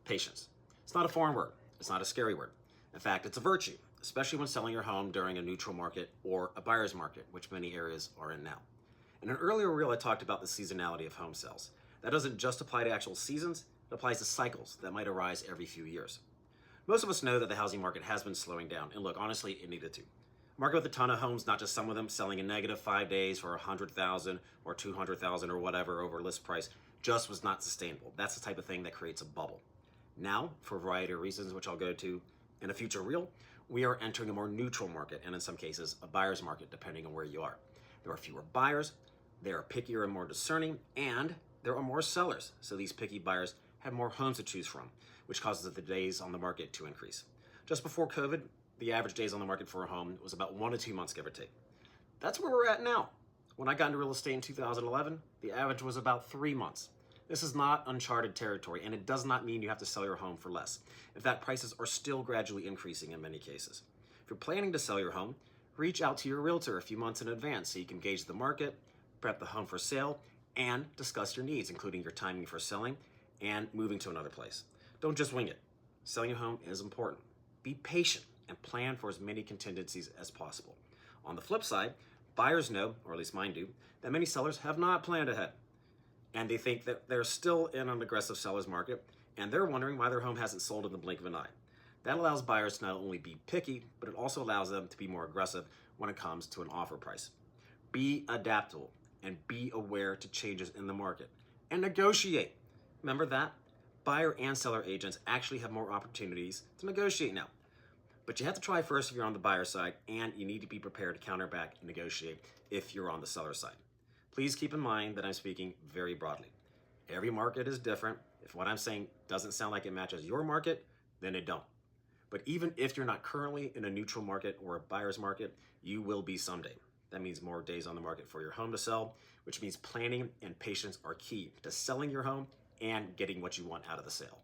Patience. It's not a foreign word. It's not a scary word. In fact, it's a virtue, especially when selling your home during a neutral market or a buyer's market, which many areas are in now. In an earlier reel, I talked about the seasonality of home sales. That doesn't just apply to actual seasons, it applies to cycles that might arise every few years. Most of us know that the housing market has been slowing down, and look, honestly, it needed to. A market with a ton of homes, not just some of them, selling in negative 5 days for 100,000 or 200,000 or whatever over list price, just was not sustainable. That's the type of thing that creates a bubble. Now, for a variety of reasons, which I'll go to in a future reel, we are entering a more neutral market, and in some cases, a buyer's market, depending on where you are. There are fewer buyers, they are pickier and more discerning, and there are more sellers. So these picky buyers have more homes to choose from, which causes the days on the market to increase. Just before COVID, the average days on the market for a home was about 1 to 2 months, give or take. That's where we're at now. When I got into real estate in 2011, the average was about 3 months. This is not uncharted territory, and it does not mean you have to sell your home for less. In fact, prices are still gradually increasing in many cases. If you're planning to sell your home, reach out to your realtor a few months in advance so you can gauge the market, prep the home for sale, and discuss your needs, including your timing for selling and moving to another place. Don't just wing it. Selling your home is important. Be patient and plan for as many contingencies as possible. On the flip side, buyers know, or at least mine do, that many sellers have not planned ahead. And they think that they're still in an aggressive seller's market, and they're wondering why their home hasn't sold in the blink of an eye. That allows buyers to not only be picky, but it also allows them to be more aggressive when it comes to an offer price. Be adaptable and be aware to changes in the market and negotiate. Remember that? Buyer and seller agents actually have more opportunities to negotiate now. But you have to try first if you're on the buyer side, and you need to be prepared to counter back and negotiate if you're on the seller side. Please keep in mind that I'm speaking very broadly. Every market is different. If what I'm saying doesn't sound like it matches your market, then it don't. But even if you're not currently in a neutral market or a buyer's market, you will be someday. That means more days on the market for your home to sell, which means planning and patience are key to selling your home and getting what you want out of the sale.